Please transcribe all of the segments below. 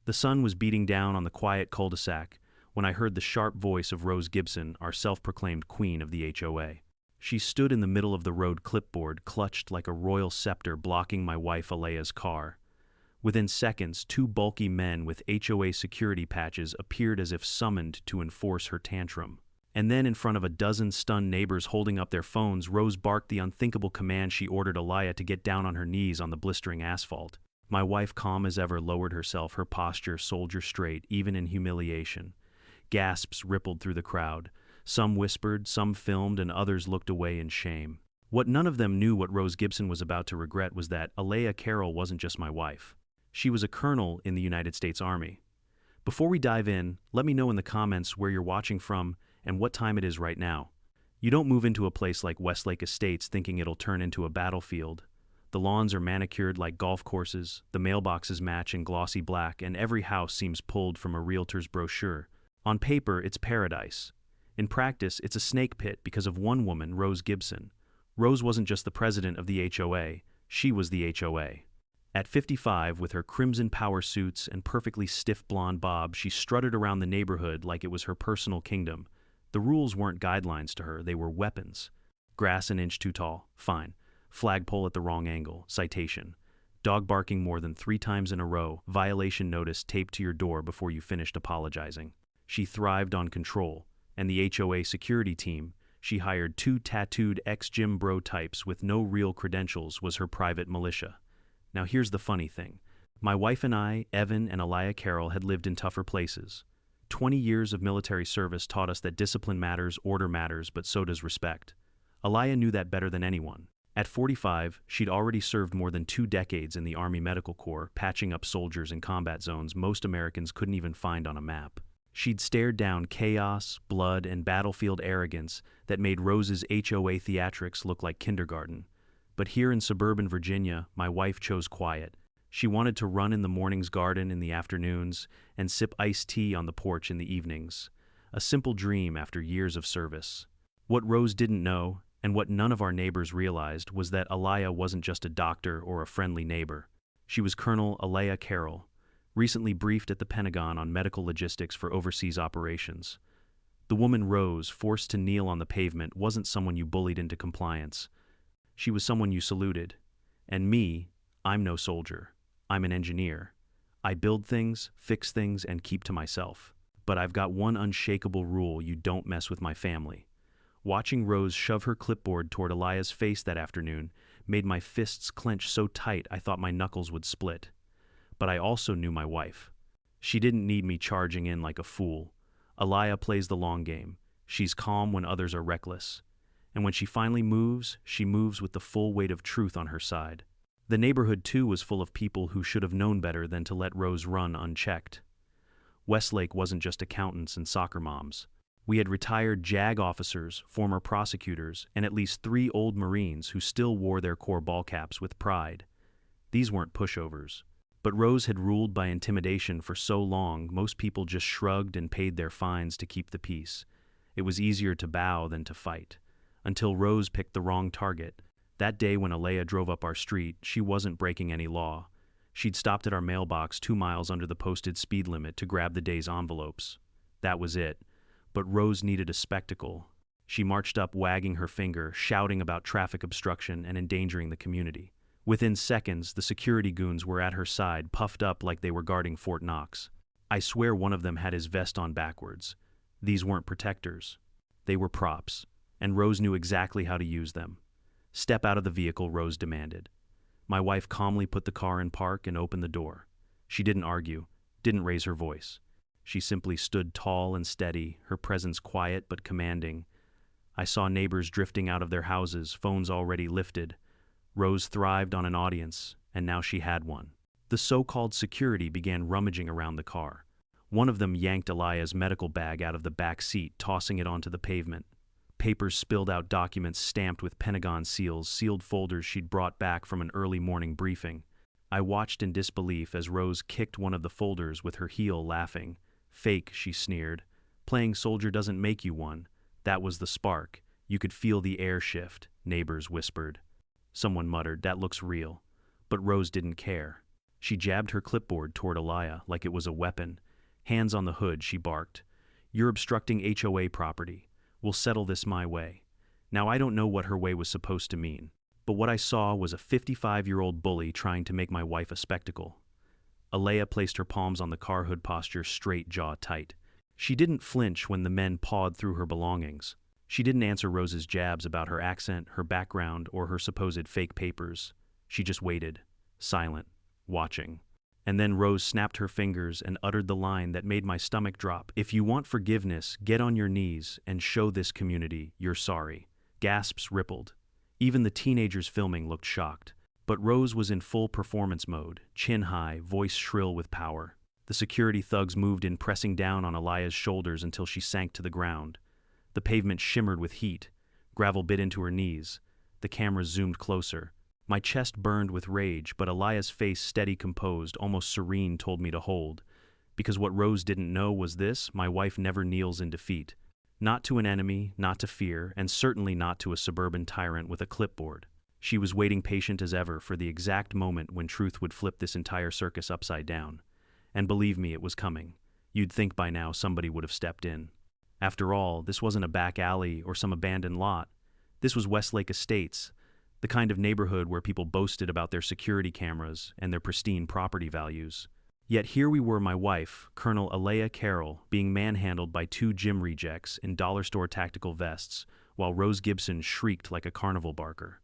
The sun was beating down on the quiet cul-de-sac when I heard the sharp voice of Rose Gibson, our self-proclaimed queen of the HOA. She stood in the middle of the road, clipboard clutched like a royal scepter, blocking my wife Alaia's car. Within seconds, two bulky men with HOA security patches appeared as if summoned to enforce her tantrum. And then, in front of a dozen stunned neighbors holding up their phones, Rose barked the unthinkable command. She ordered Alaia to get down on her knees on the blistering asphalt. My wife, calm as ever, lowered herself, her posture soldier straight, even in humiliation. Gasps rippled through the crowd. Some whispered, some filmed, and others looked away in shame. What none of them knew what Rose Gibson was about to regret was that Alaia Carroll wasn't just my wife. She was a colonel in the United States Army. Before we dive in, let me know in the comments where you're watching from and what time it is right now. You don't move into a place like Westlake Estates thinking it'll turn into a battlefield. The lawns are manicured like golf courses, the mailboxes match in glossy black, and every house seems pulled from a realtor's brochure. On paper, it's paradise. In practice, it's a snake pit because of one woman, Rose Gibson. Rose wasn't just the president of the HOA, she was the HOA. At 55, with her crimson power suits and perfectly stiff blonde bob, she strutted around the neighborhood like it was her personal kingdom. The rules weren't guidelines to her, they were weapons. Grass an inch too tall, fine. Flagpole at the wrong angle, citation. Dog barking more than 3 times in a row, violation notice taped to your door before you finished apologizing. She thrived on control, and the HOA security team, she hired 2 tattooed ex-gym bro types with no real credentials, was her private militia. Now here's the funny thing. My wife and I, Evan and Alaia Carroll, had lived in tougher places. 20 years of military service taught us that discipline matters, order matters, but so does respect. Alaia knew that better than anyone. At 45, she'd already served more than 2 decades in the Army Medical Corps, patching up soldiers in combat zones most Americans couldn't even find on a map. She'd stared down chaos, blood, and battlefield arrogance that made Rose's HOA theatrics look like kindergarten. But here in suburban Virginia, my wife chose quiet. She wanted to run in the morning's garden in the afternoons and sip iced tea on the porch in the evenings. A simple dream after years of service. What Rose didn't know, and what none of our neighbors realized, was that Alaia wasn't just a doctor or a friendly neighbor. She was Colonel Alaia Carroll, recently briefed at the Pentagon on medical logistics for overseas operations. The woman Rose, forced to kneel on the pavement, wasn't someone you bullied into compliance. She was someone you saluted. And me, I'm no soldier. I'm an engineer. I build things, fix things, and keep to myself. But I've got one unshakable rule: you don't mess with my family. Watching Rose shove her clipboard toward Alaia's face that afternoon made my fists clench so tight I thought my knuckles would split. But I also knew my wife. She didn't need me charging in like a fool. Alaia plays the long game. She's calm when others are reckless. And when she finally moves, she moves with the full weight of truth on her side. The neighborhood, too, was full of people who should have known better than to let Rose run unchecked. Westlake wasn't just accountants and soccer moms. We had retired JAG officers, former prosecutors, and at least 3 old Marines who still wore their Corps ball caps with pride. These weren't pushovers. But Rose had ruled by intimidation for so long, most people just shrugged and paid their fines to keep the peace. It was easier to bow than to fight. Until Rose picked the wrong target. That day when Alaia drove up our street, she wasn't breaking any law. She'd stopped at our mailbox 2 miles under the posted speed limit to grab the day's envelopes. That was it. But Rose needed a spectacle. She marched up wagging her finger, shouting about traffic obstruction and endangering the community. Within seconds, the security goons were at her side, puffed up like they were guarding Fort Knox. I swear one of them had his vest on backwards. These weren't protectors. They were props, and Rose knew exactly how to use them. "Step out of the vehicle," Rose demanded. My wife calmly put the car in park and opened the door. She didn't argue, didn't raise her voice. She simply stood tall and steady, her presence quiet but commanding. I saw neighbors drifting out of their houses, phones already lifted. Rose thrived on an audience, and now she had one. The so-called security began rummaging around the car. One of them yanked Alaia's medical bag out of the back seat, tossing it onto the pavement. Papers spilled out, documents stamped with Pentagon seals, sealed folders she'd brought back from an early morning briefing. I watched in disbelief as Rose kicked one of the folders with her heel, laughing. "Fake," she sneered. "Playing soldier doesn't make you one." That was the spark. You could feel the air shift, neighbors whispered. Someone muttered, "That looks real." But Rose didn't care. She jabbed her clipboard toward Alaia like it was a weapon. Hands on the hood, she barked. "You're obstructing HOA property. We'll settle this my way." Now, I don't know what her way was supposed to mean, but what I saw was a 55-year-old bully trying to make my wife a spectacle. Alaia placed her palms on the car hood posture, straight, jaw tight. She didn't flinch when the men pawed through her belongings. She didn't answer Rose's jabs about her accent, her background, or her supposed fake papers. She just waited, silent, watching. And then Rose snapped her fingers and uttered the line that made my stomach drop. "If you want forgiveness, get on your knees and show this community you're sorry." Gasps rippled. Even the teenagers filming looked shocked. But Rose was in full performance mode, chin high, voice shrill with power. The security thugs moved in, pressing down on Alaia's shoulders until she sank to the ground. The pavement shimmered with heat. Gravel bit into her knees. The cameras zoomed closer. My chest burned with rage, but Alaia's face, steady, composed, almost serene, told me to hold. Because what Rose didn't know was this: my wife never kneels in defeat. Not to an enemy, not to fear, and certainly not to a suburban tyrant with a clipboard. She was waiting, patient as ever, for the exact moment when truth would flip this entire circus upside down. And believe me, it was coming. You'd think by now somebody would have stepped in. After all, this wasn't a back alley or some abandoned lot. This was Westlake Estates, the kind of neighborhood where people boasted about their security cameras and their pristine property values. Yet here we were, my wife, Colonel Alaia Carroll, being manhandled by two gym rejects in dollar store tactical vests, while Rose Gibson shrieked like a carnival barker.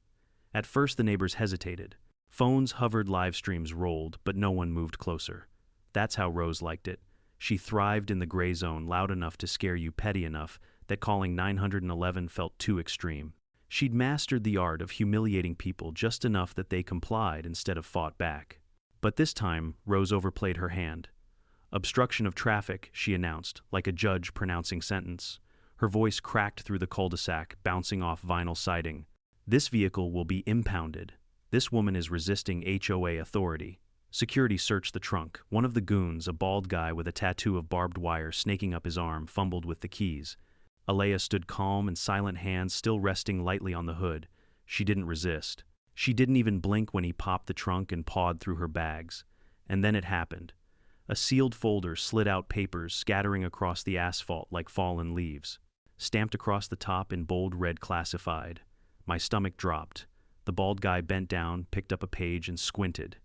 At first the neighbors hesitated. Phones hovered, live streams rolled, but no one moved closer. That's how Rose liked it. She thrived in the gray zone, loud enough to scare you, petty enough that calling 911 felt too extreme. She'd mastered the art of humiliating people just enough that they complied instead of fought back. But this time, Rose overplayed her hand. "Obstruction of traffic," she announced, like a judge pronouncing sentence. Her voice cracked through the cul-de-sac, bouncing off vinyl siding. "This vehicle will be impounded. This woman is resisting HOA authority." Security searched the trunk. One of the goons, a bald guy with a tattoo of barbed wire snaking up his arm, fumbled with the keys. Alaia stood calm and silent, hands still resting lightly on the hood. She didn't resist. She didn't even blink when he popped the trunk and pawed through her bags. And then it happened. A sealed folder slid out, papers scattering across the asphalt like fallen leaves. Stamped across the top in bold red, "Classified." My stomach dropped. The bald guy bent down, picked up a page, and squinted.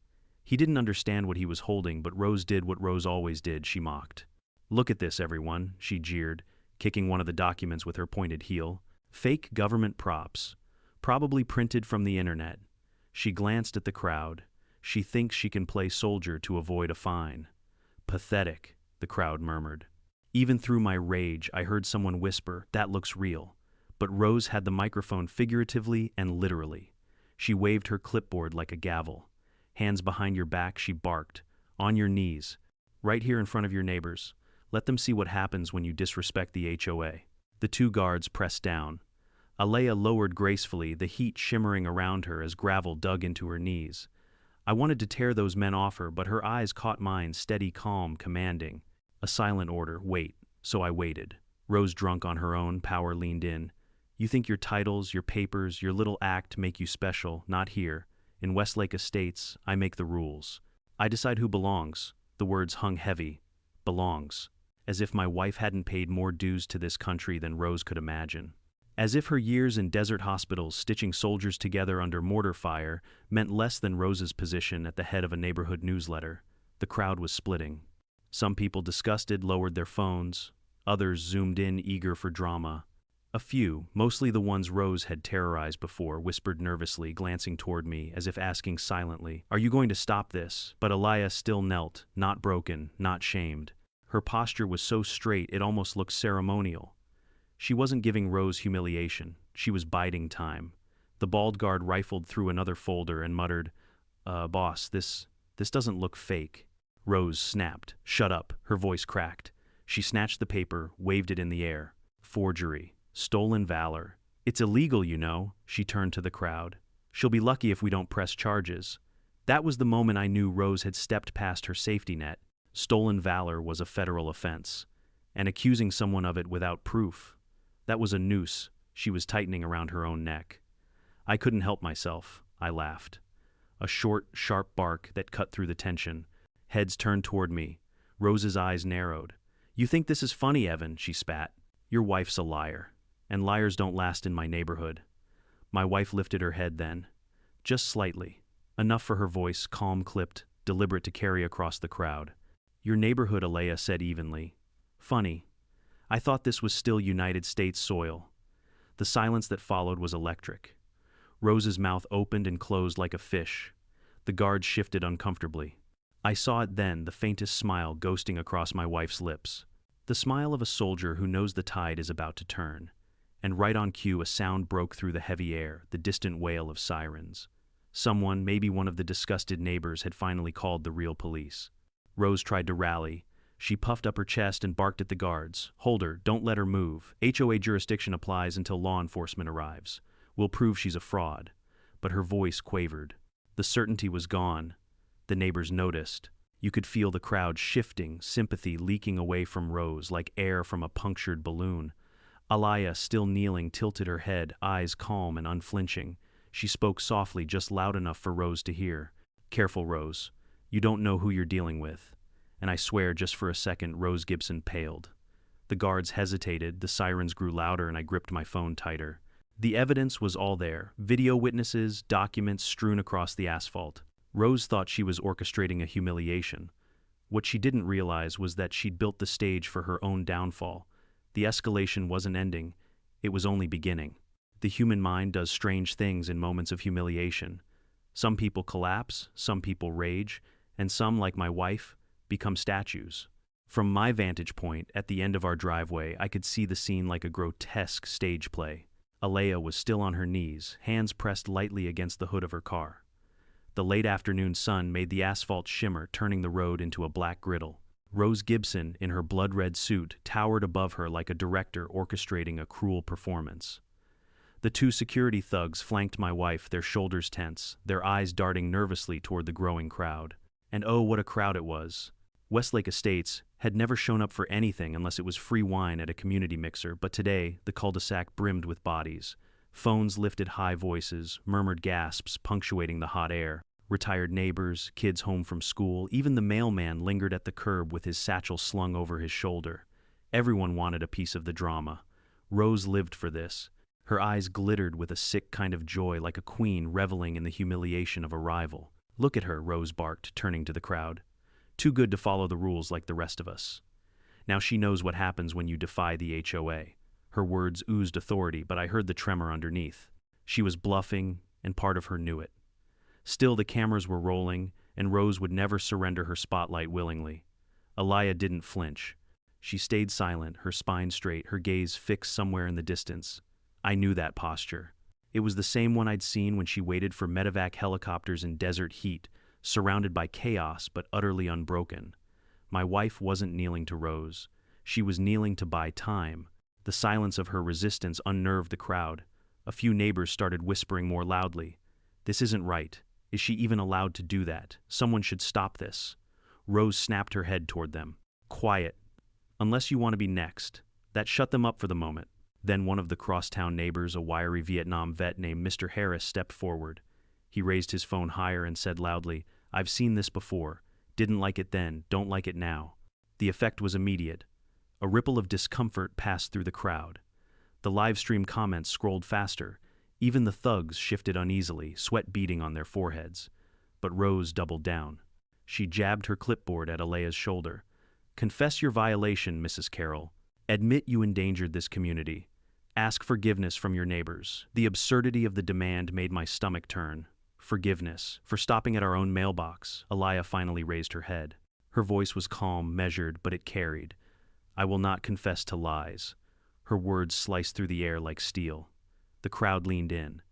He didn't understand what he was holding, but Rose did what Rose always did, she mocked. "Look at this, everyone," she jeered, kicking one of the documents with her pointed heel. "Fake government props. Probably printed from the internet." She glanced at the crowd. "She thinks she can play soldier to avoid a fine." "Pathetic," the crowd murmured. Even through my rage, I heard someone whisper, "That looks real." But Rose had the microphone figuratively and literally. She waved her clipboard like a gavel. "Hands behind your back," she barked. "On your knees. Right here in front of your neighbors. Let them see what happens when you disrespect the HOA." The two guards pressed down. Alaia lowered gracefully, the heat shimmering around her as gravel dug into her knees. I wanted to tear those men off her, but her eyes caught mine, steady, calm, commanding. A silent order: wait. So I waited. Rose, drunk on her own power, leaned in. "You think your titles, your papers, your little act make you special? Not here. In Westlake Estates, I make the rules. I decide who belongs." The words hung heavy. Belongs. As if my wife hadn't paid more dues to this country than Rose could imagine. As if her years in desert hospitals stitching soldiers together under mortar fire meant less than Rose's position at the head of a neighborhood newsletter. The crowd was splitting. Some people, disgusted, lowered their phones. Others zoomed in, eager for drama. A few, mostly the ones Rose had terrorized before, whispered nervously, glancing toward me as if asking silently, "Are you going to stop this?" But Alaia still knelt, not broken, not shamed. Her posture was so straight it almost looked ceremonial. She wasn't giving Rose humiliation. She was biding time. The bald guard rifled through another folder and muttered, "Boss, this doesn't look fake." Rose snapped. "Shut up." Her voice cracked. She snatched the paper, waved it in the air. "Forgery. Stolen valor. It's illegal, you know." She turned to the crowd. "She'll be lucky if we don't press charges." That was the moment I knew Rose had stepped past her safety net. Stolen valor was a federal offense. And accusing someone of it without proof, that was a noose she was tightening around her own neck. I couldn't help myself. I laughed. a short, sharp bark that cut through the tension. Heads turned toward me. Rose's eyes narrowed. "You think this is funny, Evan?" she spat. "Your wife's a liar. And liars don't last in my neighborhood." My wife lifted her head then. Just slightly. Enough for her voice, calm, clipped, deliberate to carry across the crowd. "Your neighborhood," Alaia said evenly. "Funny. I thought this was still United States soil." The silence that followed was electric. Rose's mouth opened and closed like a fish. The guards shifted uncomfortably. I saw it then, the faintest smile ghosting across my wife's lips. The smile of a soldier who knows the tide is about to turn. And right on cue, a sound broke through the heavy air, the distant wail of sirens. Someone, maybe one of the disgusted neighbors, had finally called the real police. Rose tried to rally. She puffed up her chest and barked at the guards. "Hold her, don't let her move. HOA jurisdiction applies until law enforcement arrives. We'll prove she's a fraud." But her voice quavered. The certainty was gone. The neighbors noticed. You could feel the crowd shifting, sympathy leaking away from Rose like air from a punctured balloon. Alaia, still kneeling, tilted her head, eyes calm and unflinching. She spoke softly, just loud enough for Rose to hear. "Careful, Rose. You don't know who you're dealing with." And I swear, just for a second, Rose Gibson paled. The guards hesitated, the sirens grew louder, and I gripped my phone tighter. The evidence was all there. Video witnesses, documents strewn across the asphalt. Rose thought she was orchestrating a humiliation. What she didn't realize was that she'd built the stage for her own downfall. The escalation wasn't ending. It was only beginning. The human mind does strange things in moments of humiliation. Some people collapse, some people rage, and some, like my wife, become statues. From my vantage point, at the end of our driveway, I could see the scene like a grotesque stage play. Alaia was still on her knees, hands pressed lightly against the hood of her car. The late afternoon sun made the asphalt shimmer, turning the road into a black griddle. Rose Gibson, in her blood-red suit, towered above her like a director orchestrating a cruel performance. The two security thugs flanked my wife, their shoulders tense, their eyes darting nervously toward the growing crowd. And oh, what a crowd it was. Westlake Estates had never shown up for anything unless it was free wine at a community mixer, but today the cul-de-sac brimmed with bodies. Phones lifted high voices, murmured gasps punctuating the hot air. Retired neighbors, kids home from school, even the mailman lingered at the curb with his satchel slung over his shoulder. Everyone wanted a piece of the drama. Rose lived for this. Her eyes glittered with a sick kind of joy, like a queen reveling in the humiliation of a rival. "Look at her," Rose barked, turning to the crowd. "Too good to follow the rules like the rest of us. Now she knows what happens when you defy the HOA." Her words oozed authority, but I heard the tremor underneath. She was bluffing, and part of her knew it. Still, the cameras were rolling, and Rose would never surrender her spotlight willingly. Alaia didn't flinch. She stayed silent, her spine straight, her gaze fixed somewhere in the distance. I knew that posture. It was the same one I'd seen when she waited for medevac helicopters in desert heat, surrounded by chaos but utterly unbroken. My wife wasn't kneeling to Rose. She was kneeling to buy time. The silence of her resistance unnerved the crowd. A few neighbors started whispering more loudly. "This isn't right. Is she even allowed to do that? Someone should stop this." Rose snapped her head toward them. "Quiet. Unless you want to be next." That shut them up for the moment. Then one of the crosstown neighbors, a wiry Vietnam vet named Mr. Harris, stepped forward. He raised his phone higher and said loudly, "I've seen this before. Didn't like it then, don't like it now." The effect was immediate. A ripple of discomfort passed through the crowd. The live stream comments scrolled faster. Even the thugs shifted uneasily, sweat beading on their foreheads. But Rose doubled down. She jabbed her clipboard at Alaia's shoulder. "Confess your violation, Mrs. Carroll. Admit you endangered this community. Ask forgiveness from your neighbors." The absurdity of the demand made my stomach turn. Forgiveness. For stopping at our own mailbox. Alaia finally raised her head. Her voice was calm, measured, but it carried. "I will not confess to lies." Her words sliced through the air like steel. The crowd leaned in.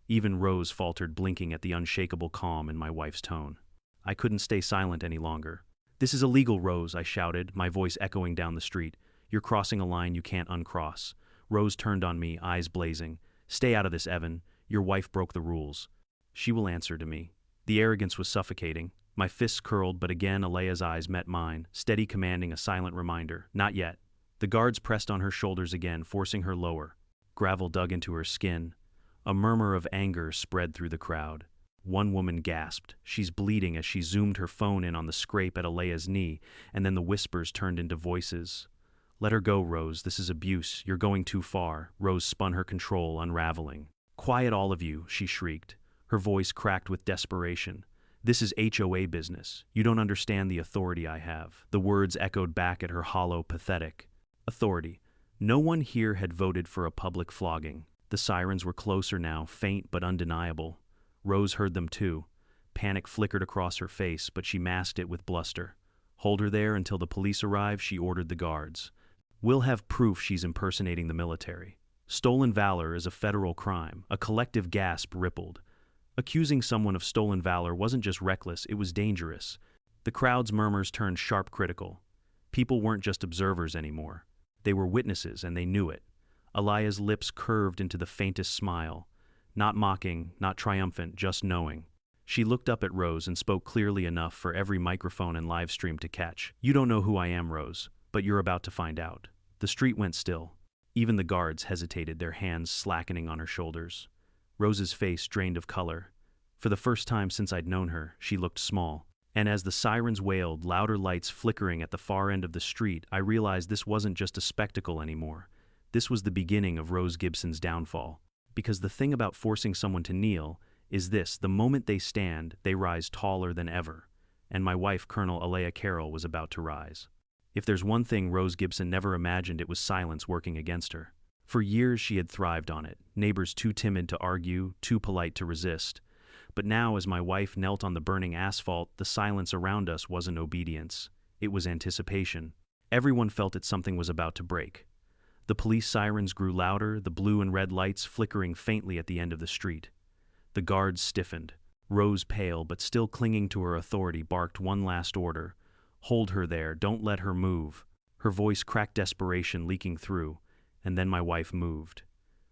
Even Rose faltered, blinking at the unshakable calm in my wife's tone. I couldn't stay silent any longer. "This is illegal, Rose," I shouted, my voice echoing down the street. "You're crossing a line you can't uncross." Rose turned on me, eyes blazing. "Stay out of this, Evan. Your wife broke the rules." "She will answer to me." The arrogance was suffocating. My fists curled, but again Alaia's eyes met mine, steady, commanding, a silent reminder. "Not yet." The guards pressed on her shoulders again, forcing her lower. Gravel dug into her skin. A murmur of anger spread through the crowd. One woman gasped. She's bleeding as she zoomed her phone in on the scrape at Alaia's knee, and then the whispers turned into voices. Let her go, Rose. This is abuse. You're going too far. Rose spun her control, unraveling. Quiet, all of you, she shrieked. Her voice cracked with desperation. This is HOA business. You don't understand the authority I have. The words echoed back at her hollow, pathetic authority. No one here had voted for a public flogging. The sirens were closer now, faint but undeniable. Rose heard them too. Panic flickered across her face, but she masked it with bluster. Hold her there until the police arrive, she ordered the guards. We'll have proof she's impersonating the military. Stolen valor is a federal crime. A collective gasp rippled. Accusing someone of stolen valor wasn't just reckless, it was dangerous. The crowd's murmurs turned sharp critical. People weren't just observers anymore. They were witnesses, and they knew it. Alaia's lips curved into the faintest smile. Not mocking, not triumphant, just knowing. She looked up at Rose and spoke clearly enough for every microphone and live stream to catch. You don't know who I am, Rose, but you're about to find out. The street went still. Even the guards hesitated, their hands slackening on her shoulders. Rose's face drained of color. For the first time since I'd known her, she looked small. And as the sirens wailed, louder lights flickering at the far end of the street, I realized this wasn't just a spectacle anymore. This was the beginning of Rose Gibson's downfall. Because the thing about forcing someone to kneel is this: the moment they stand, they rise taller than ever. And my wife, Colonel Alaia Carroll, was about to rise. If there's one thing Rose Gibson never imagined, it was silence working against her. For years she had thrived on it, neighbors too timid to argue, too polite to resist. But now, as my wife knelt on the burning asphalt, the silence around us wasn't obedience. It was anticipation. Everyone felt that something was about to break. The police sirens grew louder, the blue and red lights flickering faintly at the end of the street. The guards stiffened. Rose, pale but still clinging to her authority, barked one last order. Hold her there, don't let her move. Her voice cracked desperation leaking through, and then my wife moved.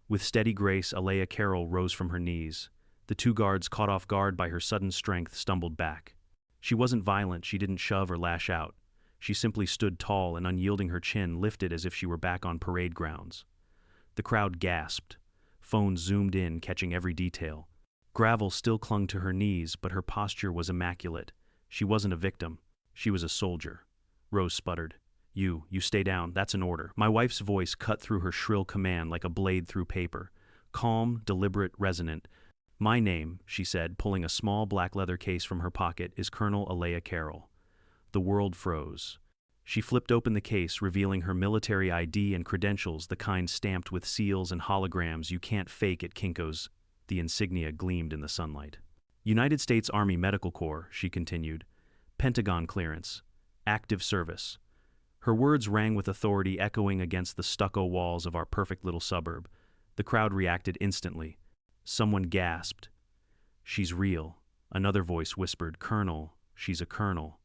With steady grace, Alaia Carroll rose from her knees. The two guards, caught off guard by her sudden strength, stumbled back. She wasn't violent, she didn't shove or lash out. She simply stood tall and, unyielding, her chin lifted as if she were back on parade grounds. The crowd gasped. Phones zoomed in, catching every detail. Gravel still clung to her knees, but her posture was immaculate. She wasn't a victim. She was a soldier. Rose sputtered. You stay down. That's an order." My wife's voice cut through her shrill command like a blade through paper. Calm, deliberate, resonant. "My name," she said, pulling a small black leather case from her pocket, "is Colonel Alaia Carroll." The world froze. She flipped open the case, revealing her military ID and credentials, the kind stamped with seals and holograms you can't fake at Kinko's. The insignia gleamed in the sunlight. "United States Army Medical Corps," she continued. "Pentagon clearance. Active service." Her words rang with authority, echoing against the stucco walls of our perfect little suburb. The crowd reacted instantly. Someone gasped. "She's real." Another voice whispered, "Colonel, she's a colonel."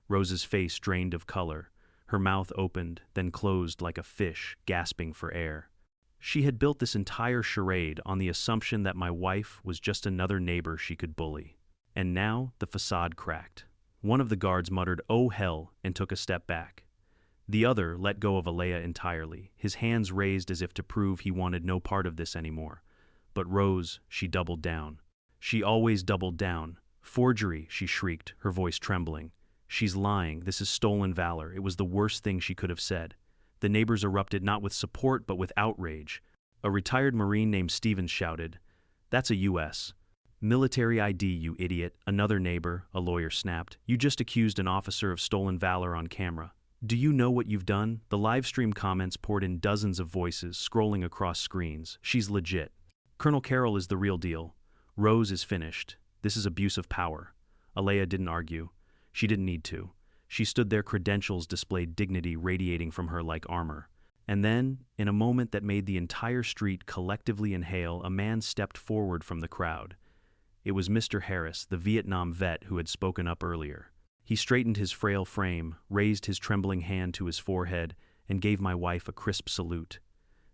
Rose's face drained of color. Her mouth opened, then closed like a fish, gasping for air. She had built this entire charade on the assumption that my wife was just another neighbor she could bully. And now the facade cracked. One of the guards muttered, "Oh hell," and took a step back. The other let go of Alaia entirely, his hands raised as if to prove he wanted no part of this anymore. But Rose, she doubled down. She always doubled down. "Forgery," she shrieked, her voice trembling. "She's lying. This is stolen valor." It was the worst thing she could have said. The neighbors erupted not with support but with outrage. A retired Marine named Stevens shouted, "That's a U.S. military ID, you idiot." Another neighbor, a lawyer, snapped, "You just accused an officer of stolen valor on camera. Do you know what you've done?" The live stream comments poured in, dozens of voices scrolling across screens. "She's legit. Colonel Carroll is the real deal. Rose is finished. This is abuse of power." Alaia didn't argue. She didn't need to. She stood there, credentials displayed, dignity radiating from her like armor. And then, in a moment that made the entire street collectively inhale, a man stepped forward from the crowd. It was Mr. Harris, the Vietnam vet who had spoken up earlier. He straightened his frail frame, raised his trembling hand to his forehead, and gave my wife a crisp salute.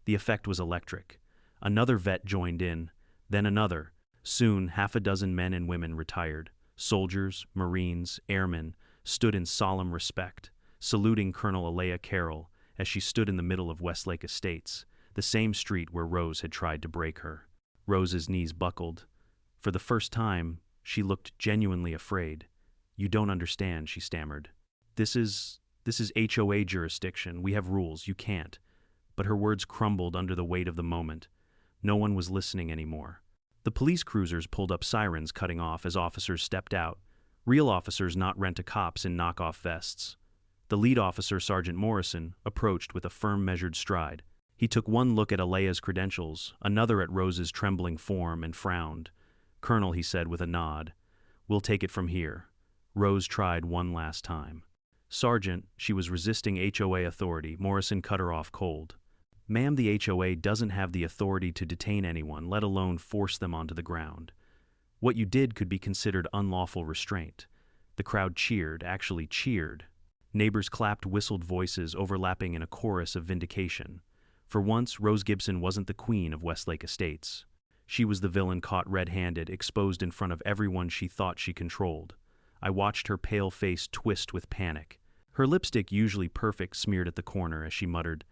The effect was electric. Another vet joined in, then another. Soon, half a dozen men and women retired. Soldiers, Marines, airmen stood in solemn respect, saluting Colonel Alaia Carroll as she stood in the middle of Westlake Estates, the same street where Rose had tried to break her. Rose's knees buckled. For the first time, She looked genuinely afraid. "You don't understand," she stammered. This is HOA jurisdiction. We have rules. You can't." But her words crumbled under the weight of the moment. No one was listening anymore. The police cruisers pulled up, sirens cutting off as officers stepped out. Real officers, not rent-a-cops in knockoff vests. The lead officer, Sergeant Morrison, approached with a firm, measured stride. He took one look at Alaia's credentials, another at Rose's trembling form, and frowned. "Colonel," he said with a nod, "we'll take it from here." Rose tried one last time. "Sergeant," she was resisting HOA authority. Morrison cut her off cold. "Ma'am, the HOA doesn't have the authority to detain anyone, let alone force them onto the ground. What you did could be considered unlawful restraint." The crowd cheered, actually cheered. Neighbors clapped, whistled, voices overlapping in a chorus of vindication. For once, Rose Gibson wasn't the queen of Westlake Estates. She was the villain caught red-handed, exposed in front of everyone she thought she controlled. I watched her pale face twist with panic. Her lipstick, usually perfect, smeared at the corner as she muttered,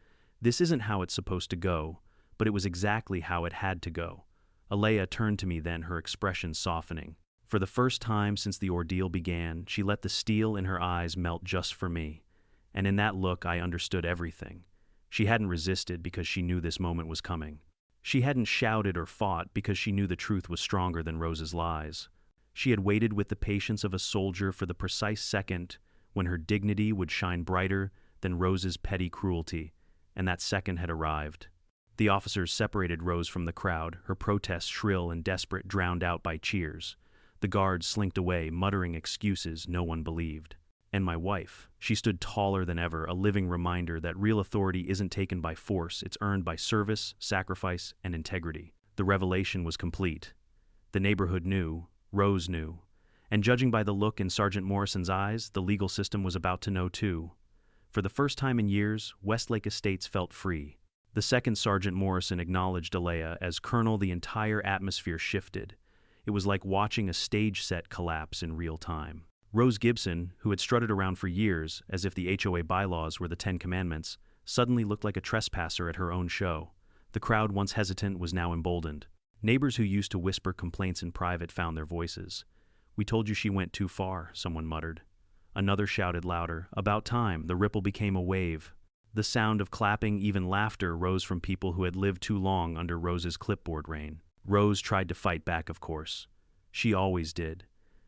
"This isn't how it's supposed to go," but it was exactly how it had to go. Alaia turned to me then, her expression softening. For the first time since the ordeal began, she let the steel in her eyes melt just for me. And in that look, I understood everything. She hadn't resisted because she knew this moment was coming. She hadn't shouted or fought because she knew the truth was stronger than Rose's lies. She had waited with the patience of a soldier for the precise second when her dignity would shine brighter than Rose's petty cruelty, and that second had arrived. The officers separated Rose from the crowd, her protests shrill and desperate, drowned out by cheers. The guards slinked away, muttering excuses no one believed. And my wife, she stood taller than ever, a living reminder that real authority isn't taken by force, it's earned by service, sacrifice, and integrity. The revelation was complete. The neighborhood knew, Rose knew, and judging by the look in Sergeant Morrison's eyes, the legal system was about to know too. For the first time in years, Westlake Estates felt free. The second Sergeant Morrison acknowledged Alaia as Colonel, the entire atmosphere shifted. It was like watching a stage set collapse in real time. Rose Gibson, who had strutted around for years as if the HOA bylaws were the 10 Commandments, suddenly looked like a trespasser at her own show. The crowd, once hesitant, was now emboldened. Neighbors who used to whisper complaints in private found their voices. "We told you she went too far," someone muttered. Another shouted louder, "About time." The ripple became a wave. The sound of clapping, even laughter, rose from people who had lived too long under Rose's clipboard reign. Rose tried to fight back, of course. She always did.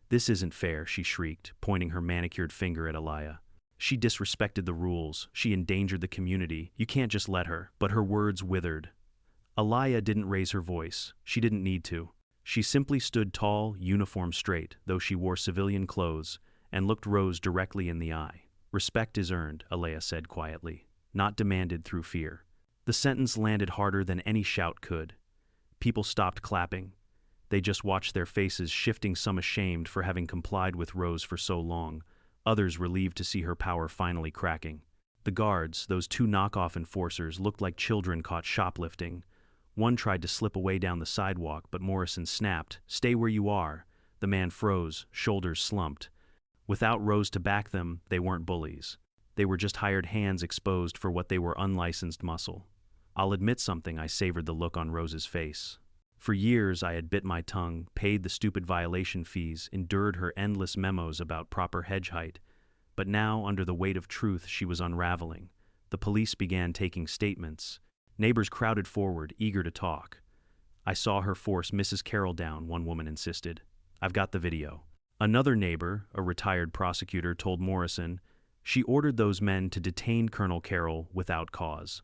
"This isn't fair," she shrieked, pointing her manicured finger at Alaia. "She disrespected the rules. She endangered the community. You can't just let her." But her words withered. Alaia didn't raise her voice. She didn't need to. She simply stood tall, uniform straight, though she wore civilian clothes, and looked Rose directly in the eye. "Respect is earned," Alaia said quietly, "not demanded through fear." The sentence landed harder than any shout could. People stopped clapping. They just watched their faces shifting, some ashamed for having complied with Rose for so long, others relieved to see her power finally cracking. The guards, those two knockoff enforcers, looked like children caught shoplifting. One tried to slip away down the sidewalk, but Morrison snapped, "Stay where you are." The man froze, shoulders slumped. Without Rose to back them, they weren't bullies. They were just hired hands exposed for what they were, unlicensed muscle. I'll admit something, I savored the look on Rose's face. For years I had bit my tongue, paid the stupid violation fees, endured her endless memos about proper hedge height. But now, under the weight of truth, she was unraveling. The police began taking statements. Neighbors crowded forward, eager to talk. "I saw her force Mrs. Carroll down," one woman insisted. "I've got the video." Another neighbor, a retired prosecutor, told Morrison, "She ordered those men to detain Colonel Carroll without cause.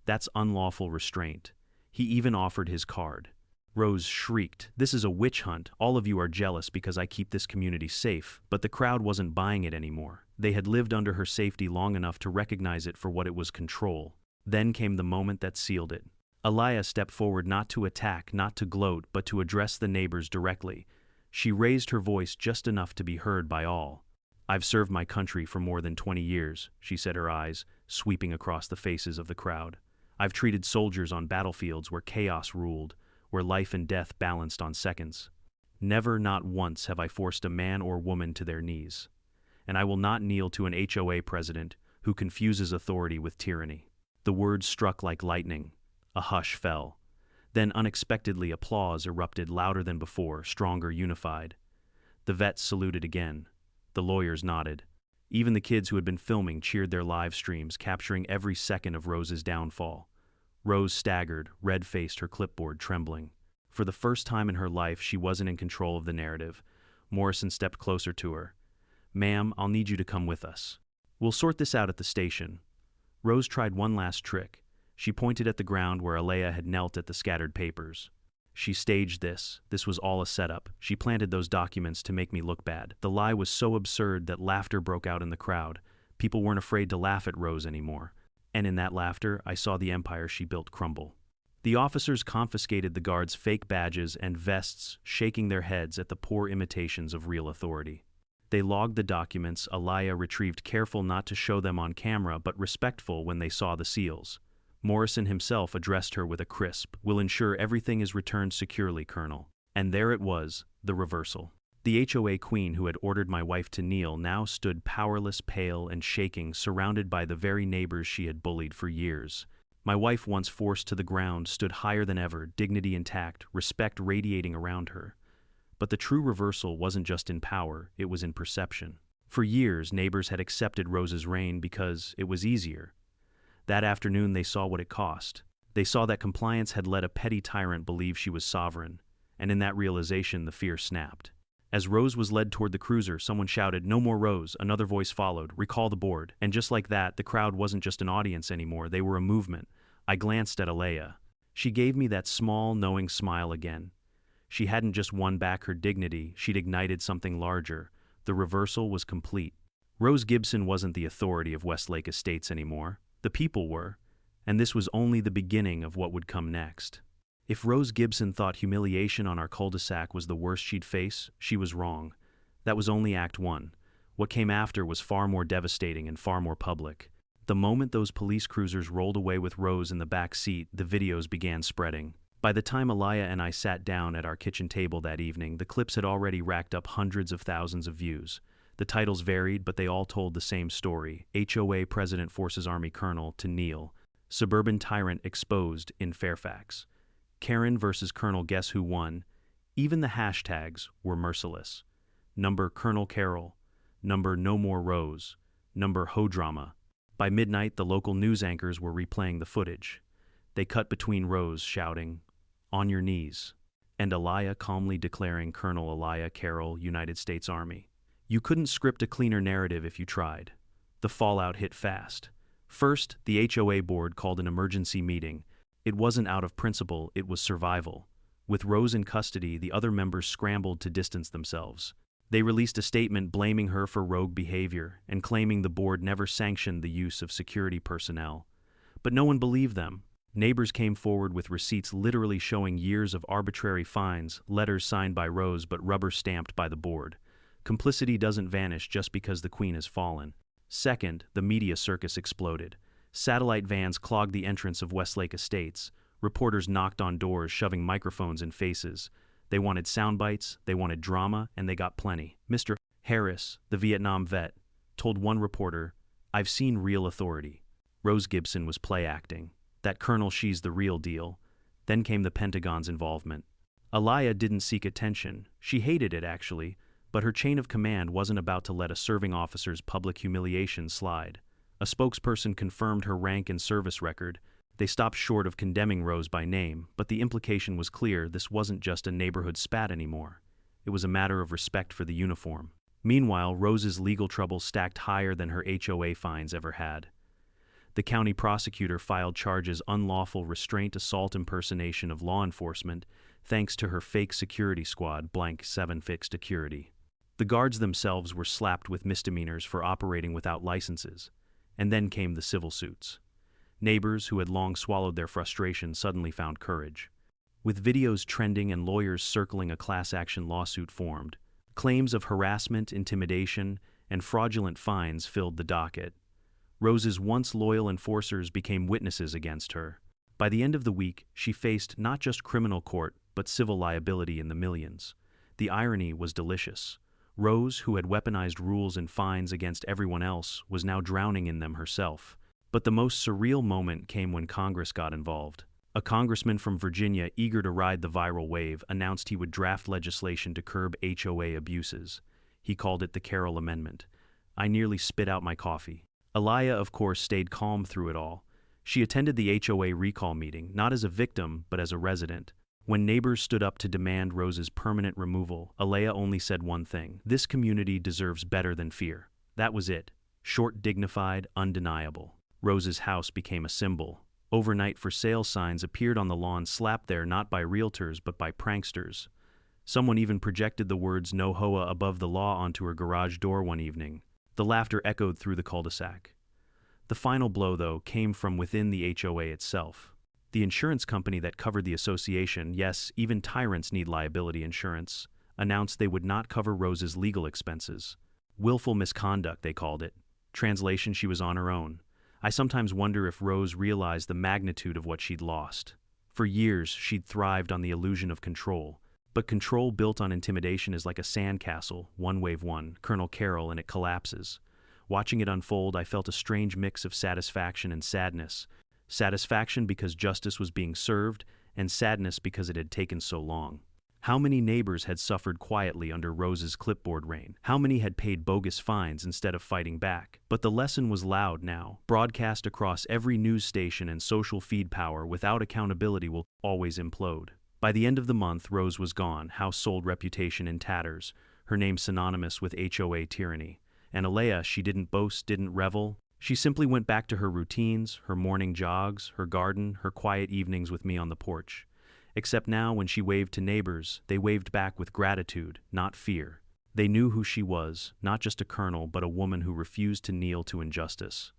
That's unlawful restraint. He even offered his card." Rose shrieked, "This is a witch hunt. All of you are jealous because I keep this community safe." But the crowd wasn't buying it anymore. They had lived under her safety long enough to recognize it for what it was: control. Then came the moment that sealed it. Alaia stepped forward, not to attack, not to gloat, but to address the neighbors directly. She raised her voice just enough to be heard by all. "I've served my country for more than 20 years, she said, her eyes sweeping across the faces of the crowd. "I've treated soldiers on battlefields where chaos ruled, where life and death balanced on seconds. Never, not once, have I forced a man or woman to their knees. And I will not kneel to an HOA president who confuses authority with tyranny." The words struck like lightning. A hush fell. Then, unexpectedly, applause erupted, louder than before, stronger, unified. The vets saluted again. The lawyers nodded. Even the kids who had been filming cheered their live streams, capturing every second of Rose's downfall. Rose staggered, red-faced, her clipboard trembling. For the first time in her life, she wasn't in control of the narrative. Morrison stepped closer to her. "Ma'am, I'll need you to come with us. We'll sort this out at the station." Rose tried one last trick. She pointed at the ground where Alaia had knelt at the scattered papers. "She staged this. This was all a setup. She planted those documents to make me look bad." The lie was so absurd that laughter broke out in the crowd. People weren't afraid to laugh at Rose anymore. And in that laughter, I saw the empire she built crumble. The officers confiscated the guards' fake badges and vests, shaking their heads at the poor imitations of real authority. They logged the documents. Alaia retrieved, careful not to show them on camera, but respectful when they saw the seals. Morrison himself addressed her with a crisp, "We'll ensure everything is returned securely, Colonel." And there it was, the reversal. The HOA queen who had ordered my wife to kneel now stood powerless, pale, and shaking, surrounded by the very neighbors she had bullied for years. My wife, once forced to the ground, stood higher than ever, dignity intact, respect radiating around her. But the true reversal wasn't just in power, it was in perception. For years, neighbors had accepted Rose's reign because it was easier. That afternoon, they saw what it cost. They saw that compliance had let a petty tyrant believe she was sovereign, and in that realization, the fear snapped. As Rose was led toward the cruiser, someone shouted, "No more Rose." Another voice followed, "Recall the board." And just like that, the crowd wasn't just an audience anymore, they were a movement. I glanced at Alaia. She gave me that small, knowing smile again. She hadn't just won back her dignity, she'd ignited something larger. The reversal was complete. Rose Gibson wasn't the authority of Westlake Estates anymore. The people were, and this was only the beginning of what would come next. If Rose Gibson thought humiliation on our cul-de-sac was the worst she'd face, she was wrong. That was only Act 1. What came after was far more devastating and far more public. The moment those police cruisers rolled away with Rose in the back seat, the videos began spreading. By the time Alaia and I sat down at our kitchen table that evening, the clips had already racked up hundreds of thousands of views. The titles varied, but they all told the same story. HOA President forces Army Colonel to kneel. Suburban tyrant exposed in Fairfax. Karen versus Colonel Guess Who Won. Even the hashtags were merciless. Number Colonel Carroll. Number No More Rose. Number Ho Drama. By midnight, the local news anchors were replaying the footage. They cut between Rose shouting, "On your knees," and Alaia calmly declaring Colonel Alaia Carroll, United States Army. You couldn't script a cleaner narrative if you tried. The fallout hit fast. First, the HOA board called an emergency meeting. It wasn't out of principle, it was survival. With Rose in custody, the other members scrambled to distance themselves. They released a statement blaming her for rogue behavior and claiming the board never sanctioned the use of security personnel. But no one believed them. Neighbors came forward with receipts literally showing years of arbitrary fines, letters signed by Rose but rubber-stamped by the board. Complicity doesn't vanish just because the queen has fallen. Second, the media circus exploded. Satellite vans clogged the entrance of Westlake Estates. Reporters knocked on doors, shoving microphones in faces. They wanted sound bites, they wanted drama, and they got plenty. Mr. Harris, the Vietnam vet, told one reporter, "I've seen real authority." Rose Gibson was play acting. That colonel, she's the real deal. Then came the Pentagon's involvement. Alaia didn't seek attention. She hated it, actually. But her chain of command wasn't about to let a serving officer's public humiliation slide. A spokesperson confirmed her rank and service record. They stopped short of condemning Rose by name, but the implication was clear: this wasn't just a neighborhood spat anymore. It was a matter of respect for the uniform. Meanwhile, Rose's legal troubles stacked higher than her HOA fines ever had. The county prosecutor filed charges: unlawful restraint, assault, impersonation of law enforcement, thanks to her fake security squad, *7 fixed security. The guards themselves were slapped with misdemeanors for operating without licenses. And then came the civil suits. Neighbors who had long swallowed their frustration suddenly found courage. With videos trending and lawyers circling, a class action lawsuit formed. Claims of harassment, intimidation, and fraudulent fines filled the docket. Rose's once loyal enforcers became witnesses against her. By the end of the week, she faced not just criminal court, but civil liability in the millions. The irony was delicious. Rose, who had weaponized rules and fines against everyone else, was now drowning in them herself. But the most surreal moment came when Congress got involved. A congressman from Virginia, eager to ride the viral wave, announced he would draft legislation to curb HOA abuses. He called it the Carroll Amendment. I nearly spit out my coffee. Alaia, of course, stayed calm through it all. She attended the HOA recall meeting, not as a victim, but as a resident. When neighbors stood up to demand Rose's permanent removal, Alaia only said one thing: this community deserves better than fear. That was it. Short, dignified, undeniable. Rose's house became a symbol. Overnight for sale signs appeared on the lawn, slapped there not by realtors but by pranksters. Someone even projected the words "No HOA" above the law onto her garage door one evening. The laughter echoed through the cul-de-sac. The final blow, though, came from within the HOA itself. The insurance company that covered the association, yes, even tyrants need liability insurance, announced they would not cover Rose's legal expenses. Willful misconduct, they called it. Translation: she was on her own. I sometimes wonder if Rose realized the magnitude of what she'd lost. For years, she'd thrived on the illusion of control. But control built on intimidation is like a sandcastle, one wave one, Colonel Carroll, and it collapses. Watching it unfold, I felt a strange mix of satisfaction and sadness. Satisfaction because justice was being served, and sadness because it had taken so long. How many neighbors had suffered quietly under Rose's clipboard reign? How many had paid bogus fines instead of fighting back? But the lesson was loud now, broadcast across every news station, and social feed power without accountability will always implode. By the end of the month, Rose was gone, house sold, reputation in tatters, her name synonymous with HOA tyranny. And Alaia, she didn't boast, didn't revel. She simply went back to her routines, her morning jogs, her garden, her quiet evenings with me on the porch. Except now, when she waved to neighbors, they waved back with gratitude, not fear. They knew who she was, not just a colonel, but a woman who refused to kneel to injustice.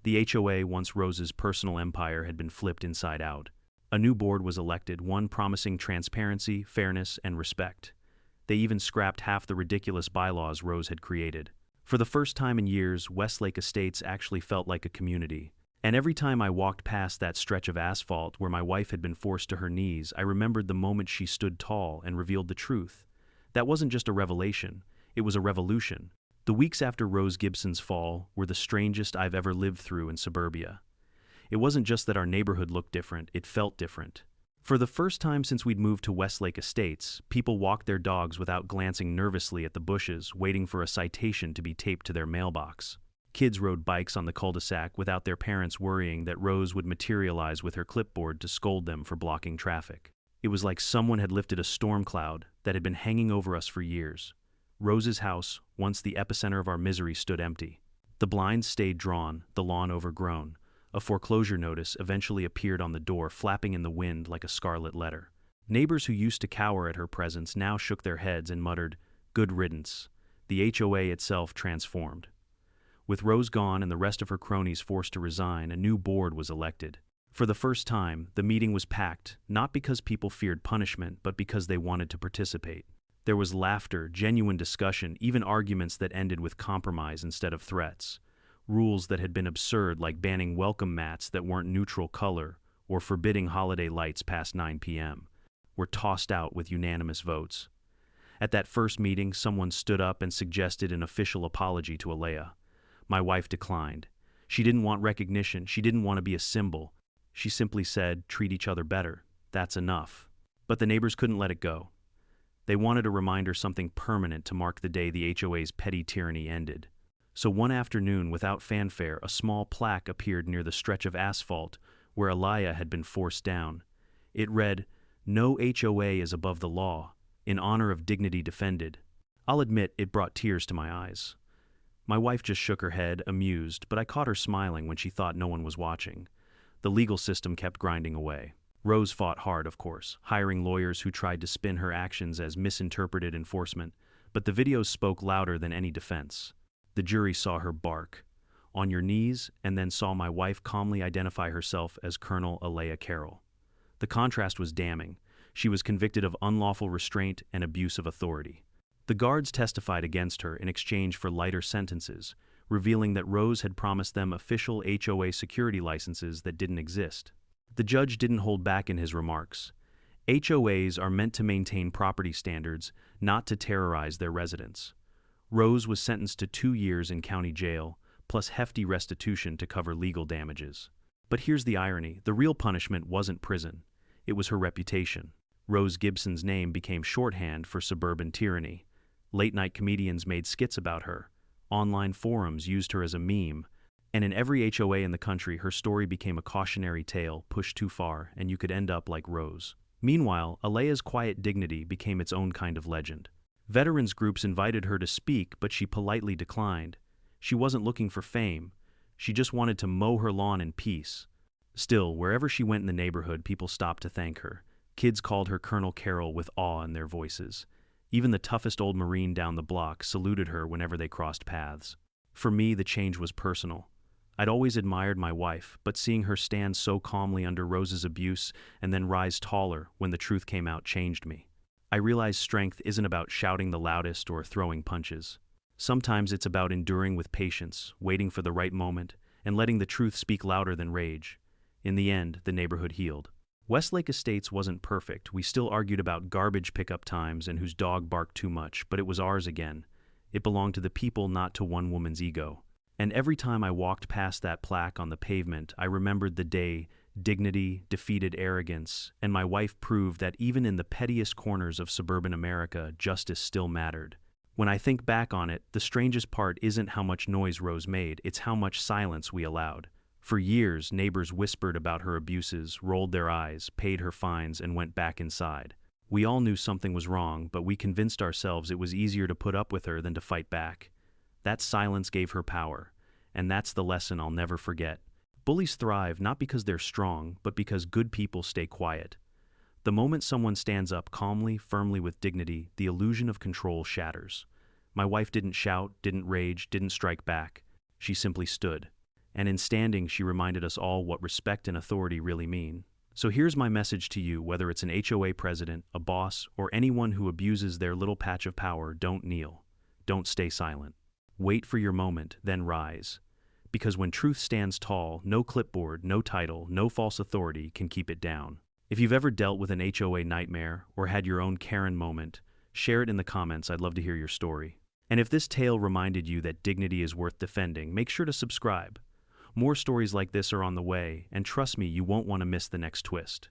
The HOA, once Rose's personal empire, had been flipped inside out. A new board was elected, one promising transparency, fairness, and respect. They even scrapped half the ridiculous bylaws Rose had created. For the first time in years, Westlake Estates actually felt like a community. And every time I walked past that stretch of asphalt where my wife had been forced to her knees, I remembered the moment she stood tall and revealed the truth. That wasn't just a revelation, it was a revolution. The weeks after Rose Gibson's fall were the strangest I've ever lived through in suburbia. It wasn't just that our neighborhood looked different, it felt different. For the first time since we'd moved to Westlake Estates, people walked their dogs without glancing nervously at the bushes, waiting for a citation to be taped to their mailbox. Kids rode bikes on the cul-de-sac without their parents worrying that Rose would materialize with her clipboard to scold them for blocking traffic. It was like someone had lifted a storm cloud that had been hanging over us for years. Rose's house, once the epicenter of our misery, stood empty. The blinds stayed drawn, the lawn overgrown. A foreclosure notice eventually appeared on the door, flapping in the wind like a scarlet letter. Neighbors who used to cower at her presence now shook their heads and muttered, "Good riddance." The HOA itself transformed. With Rose gone and the rest of her cronies forced to resign, a new board was elected. For the first time, the meeting was packed, not because people feared punishment, but because they wanted to participate. There was laughter, genuine discussion, even arguments that ended with compromise instead of threats. Rules that had been absurd, like banning welcome mats that weren't neutral color or forbidding holiday lights past 9 p.m., were tossed out with unanimous votes. At that first meeting, someone stood up and suggested an official apology to Alaia. My wife declined. She didn't want recognition, she didn't want to be a symbol. She simply said, "Treat each other better. That's enough." But the neighbors couldn't let it go. They wanted a reminder, something permanent to mark the day the HOA's petty tyranny ended. So one afternoon, without fanfare, a small plaque appeared near the stretch of asphalt where Alaia had been forced down. It read, "No HOA is above the law, in honor of dignity defended." I'll admit it brought tears to my eyes. My wife just shook her head, amused, but I caught her smiling when she thought no one was watching. The legal system kept grinding away. Rose fought hard, of course, hiring lawyers who tried to spin her actions as misinterpreted enforcement, but the videos spoke louder than any defense. The jury saw her bark, "On your knees," and then saw my wife calmly identify herself as Colonel Alaia Carroll. The contrast was damning. She was convicted of unlawful restraint and abuse of authority. The guards testified against her in exchange for lighter sentences, revealing that Rose had promised them official HOA security licenses that didn't exist. The judge didn't hold back in his remarks. HOAs are meant to maintain property standards, not to terrorize their residents. Rose was sentenced to 2 years in county jail, plus hefty restitution to cover legal damages. But here's the irony. The real punishment wasn't prison. It was her reputation. Rose Gibson's name became shorthand for suburban tyranny. Late-night comedians made skits about her. Online forums used her as a meme. And in every HOA in the country, her story became a cautionary tale, pushed too far, and you could end up like Rose. Meanwhile, Alaia's quiet dignity became its own kind of legend. Veterans groups invited her to speak, but she politely declined. She wasn't looking for fame. She just wanted to mow her lawn in peace. Still, wherever she went in the neighborhood, people stopped to thank her. Kids called her Colonel Carroll with awe in their voices. Even the toughest old Marine down the block saluted her whenever they crossed paths. For me, the change was personal. I'd always admired my wife, but seeing her stand so calmly under Rose's abuse and then rise taller when the truth came out changed me. I realized strength isn't about shouting the loudest or throwing punches. Sometimes it's about enduring with patience, waiting for the right moment, and letting the truth speak louder than rage. In the end, the neighborhood healed. Westlake Estates wasn't perfect. We still argued about garbage pickup times and whose dog barked too much, but it was ours again. It belonged to the people, not to one woman's ego. And every time I walked past that plaque on the pavement, I remembered the day dignity defeated arrogance, and my wife proved that even in the pettiest corners of suburban America, justice still mattered. When I think back on it, the strangest part isn't how much noise Rose made, it's how much silence we allowed. For years, neighbors whispered about her abuses, rolled their eyes, paid her fines, and went back inside. We all knew something was wrong, but we convinced ourselves it was easier to put up with her than to fight back. That silence gave her power, and that's the lesson I'll never forget. Bullies thrive not because they're strong, but because good people stay quiet. The moment someone stands up calmly, firmly with dignity, the illusion of control shatters. My wife didn't shout, didn't rage, didn't strike back. She simply stood. And in standing, she reminded us all what respect and authority really mean. So here's my message to you, whether it's an HOA president, a boss, or anyone who abuses their little patch of power, don't kneel. Don't stay silent. Wait for your moment, then rise. Because when truth stands tall, no clipboard, no title, no false authority can keep it down. If you've ever dealt with an HOA nightmare or had your own Karen moment, share it in the comments. I'd love to hear your story. And if this tale reminded you that dignity is worth defending, make sure to subscribe. More stories like this are on the way, and trust me, you won't want to miss the next twist.